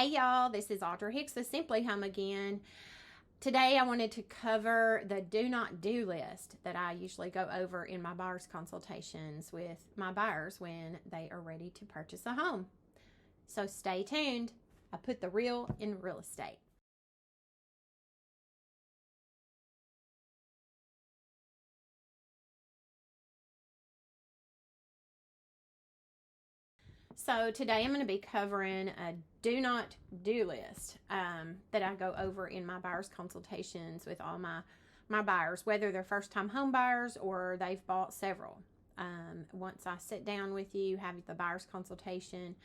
Hey y'all, this is Audra Hicks of Simply Home again. Today I wanted to cover the do not do list that I usually go over in my buyer's consultations with my buyers when they are ready to purchase a home. So stay tuned. I put the real in real estate. So today I'm going to be covering a do not do list that I go over in my buyer's consultations with all my buyers, whether they're first time home buyers or they've bought several. Once I sit down with you, have the buyer's consultation,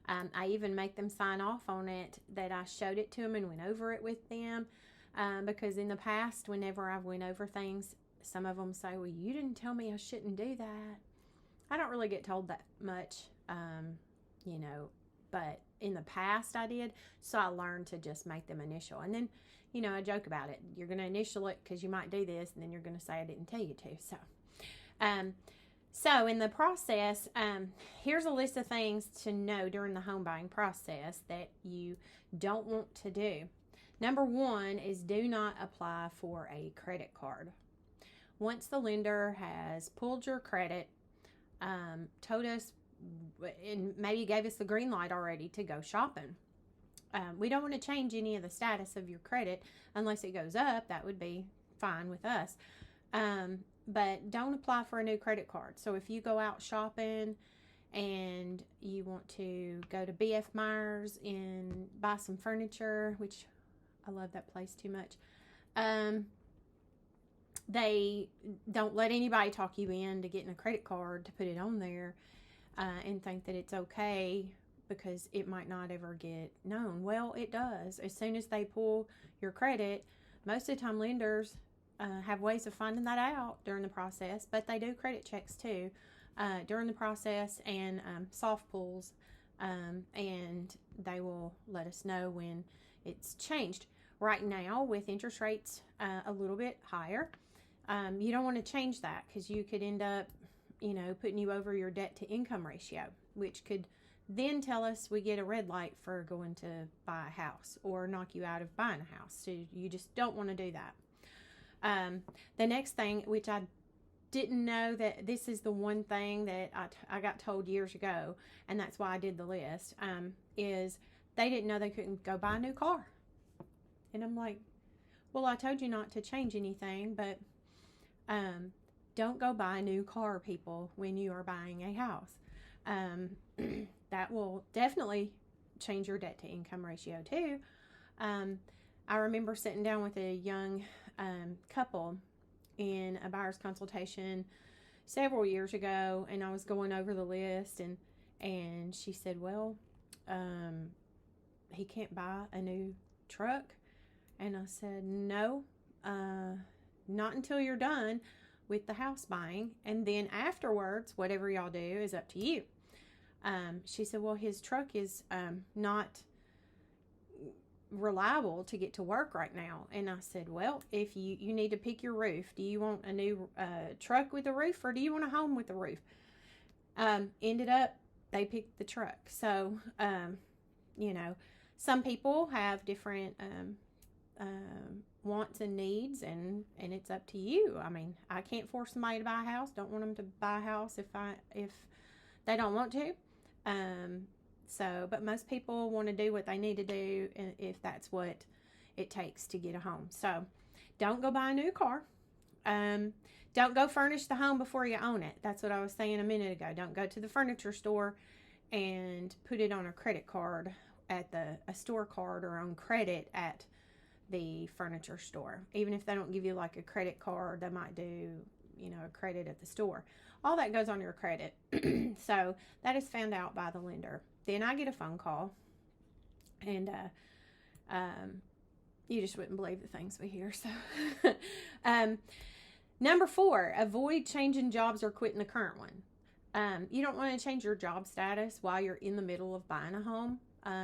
I even make them sign off on it that I showed it to them and went over it with them, because in the past, whenever I've went over things, some of them say, well, you didn't tell me I shouldn't do that. I don't really get told that much, you know, but in the past I did. So I learned to just make them initial. And then, I joke about it. You're going to initial it because you might do this, and then you're going to say I didn't tell you to. So in the process, here's a list of things to know during the home buying process that you don't want to do. Number one is do not apply for a credit card. Once the lender has pulled your credit, told us, and maybe gave us the green light already to go shopping. We don't want to change any of the status of your credit unless it goes up. That would be fine with us. But don't apply for a new credit card. So if you go out shopping and you want to go to B.F. Myers and buy some furniture, which I love that place too much, they don't let anybody talk you into getting a credit card to put it on there, and think that it's okay because it might not ever get known. Well, it does. As soon as they pull your credit, most of the time lenders have ways of finding that out during the process, but they do credit checks too during the process, and soft pulls, and they will let us know when it's changed. Right now, with interest rates a little bit higher, you don't want to change that because you could end up, putting you over your debt to income ratio, which could then tell us we get a red light for going to buy a house or knock you out of buying a house. So you just don't want to do that. The next thing, which I didn't know, that this is the one thing that I got told years ago, and that's why I did the list, is they didn't know they couldn't go buy a new car. And I'm like, well, I told you not to change anything, but don't go buy a new car, people, when you are buying a house. That will definitely change your debt to income ratio too. I remember sitting down with a young couple in a buyer's consultation several years ago, and I was going over the list, and she said, well, he can't buy a new truck. And I said, no, not until you're done with the house buying, and then afterwards, whatever y'all do is up to you. She said, well, his truck is not reliable to get to work right now. And I said, well, if you need to pick your roof. Do you want a new truck with a roof, or do you want a home with a roof? Ended up they picked the truck. So some people have different wants and needs, and it's up to you. I mean, I can't force somebody to buy a house. Don't want them to buy a house if they don't want to. But most people want to do what they need to do if that's what it takes to get a home. So don't go buy a new car. Don't go furnish the home before you own it. That's what I was saying a minute ago. Don't go to the furniture store and put it on a credit card at a store card, or on credit at the furniture store. Even if they don't give you like a credit card, they might do, a credit at the store. All that goes on your credit. So that is found out by the lender. Then I get a phone call, and you just wouldn't believe the things we hear. So number 4, avoid changing jobs or quitting the current one. You don't want to change your job status while you're in the middle of buying a home.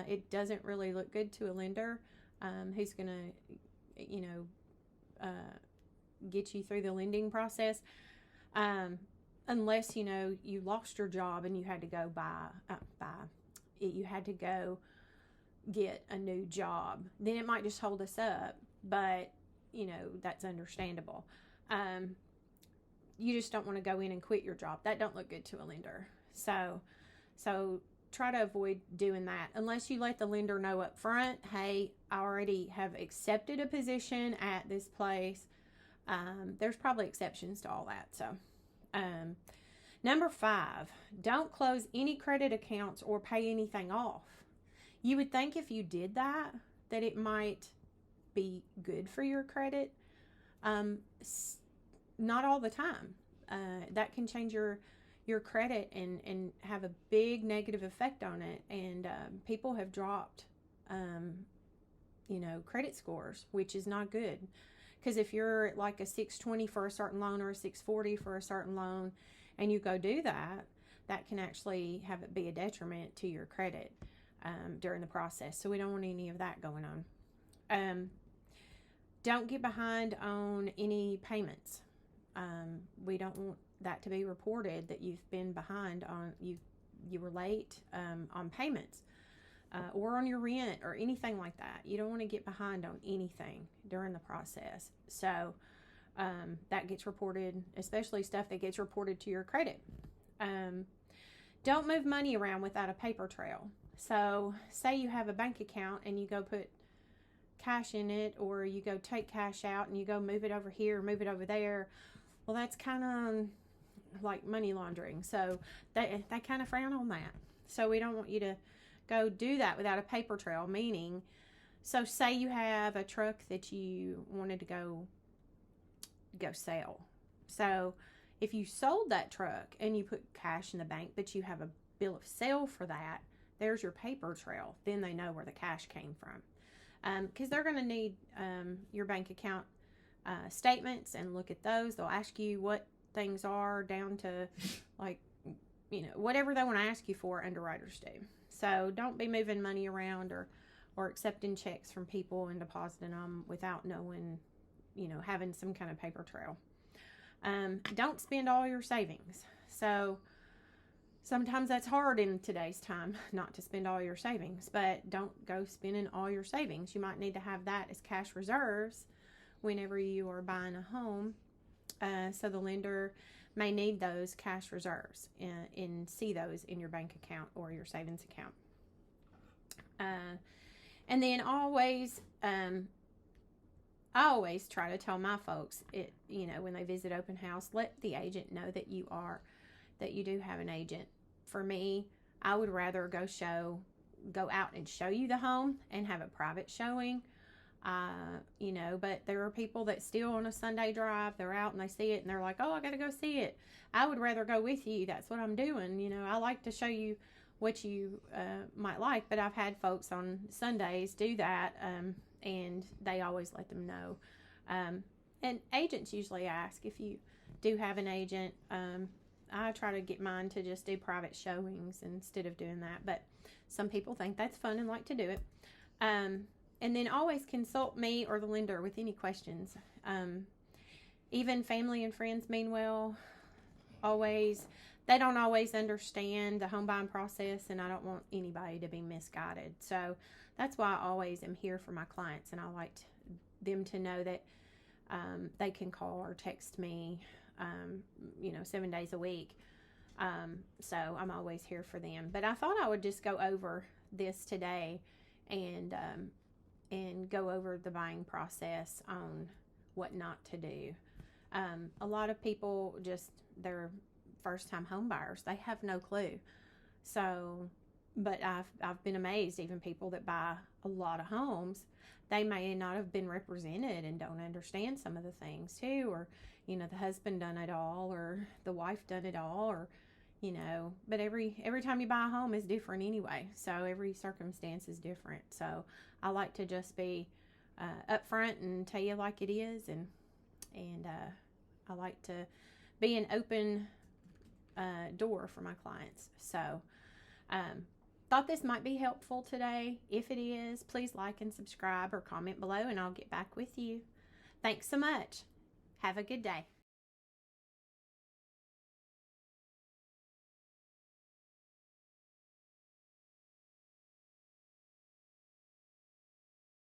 It doesn't really look good to a lender who's going to, get you through the lending process. Unless, you lost your job and you had to go you had to go get a new job. Then it might just hold us up, but that's understandable. You just don't want to go in and quit your job. That don't look good to a lender. So try to avoid doing that unless you let the lender know up front, hey, I already have accepted a position at this place. There's probably exceptions to all that. So number 5, don't close any credit accounts or pay anything off. You would think if you did that it might be good for your credit. Not all the time. That can change your credit and have a big negative effect on it. And people have dropped, credit scores, which is not good. Because if you're at like a 620 for a certain loan or a 640 for a certain loan, and you go do that, that can actually have it be a detriment to your credit during the process. So we don't want any of that going on. Don't get behind on any payments. We don't want that to be reported that you've been behind on, you were late on payments or on your rent or anything like that. You don't want to get behind on anything during the process. So that gets reported, especially stuff that gets reported to your credit. Don't move money around without a paper trail. So say you have a bank account and you go put cash in it, or you go take cash out and you go move it over here, move it over there. Well, that's kind of like money laundering. So they kind of frown on that. So we don't want you to go do that without a paper trail, meaning, so say you have a truck that you wanted to go sell. So if you sold that truck and you put cash in the bank, but you have a bill of sale for that, there's your paper trail. Then they know where the cash came from. Because they're going to need your bank account statements and look at those. They'll ask you what things are down to, like, whatever they want to ask you for, underwriters do. So don't be moving money around or accepting checks from people and depositing them without knowing, having some kind of paper trail. Don't spend all your savings. So sometimes that's hard in today's time, not to spend all your savings, but don't go spending all your savings. You might need to have that as cash reserves whenever you are buying a home. So the lender may need those cash reserves and see those in your bank account or your savings account. And then always, I always try to tell my folks, when they visit open house, let the agent know that you do have an agent. For me, I would rather go out and show you the home and have a private showing. But there are people that still on a Sunday drive, they're out and they see it and they're like, oh, I got to go see it. I would rather go with you. That's what I'm doing. I like to show you what you might like, but I've had folks on Sundays do that, and they always let them know. And agents usually ask if you do have an agent. I try to get mine to just do private showings instead of doing that, but some people think that's fun and like to do it. And then always consult me or the lender with any questions. Even family and friends mean well. They don't always understand the home buying process, and I don't want anybody to be misguided. So that's why I always am here for my clients, and I like them to know that they can call or text me, 7 days a week. So I'm always here for them. But I thought I would just go over this today and go over the buying process on what not to do. A lot of people they're first-time home buyers. They have no clue. So, but I've been amazed, even people that buy a lot of homes, they may not have been represented and don't understand some of the things too, or, the husband done it all, or the wife done it all, or, but every time you buy a home is different anyway. So every circumstance is different. So I like to just be upfront and tell you like it is, and I like to be an open door for my clients. So thought this might be helpful today. If it is, please like and subscribe or comment below, and I'll get back with you. Thanks so much. Have a good day.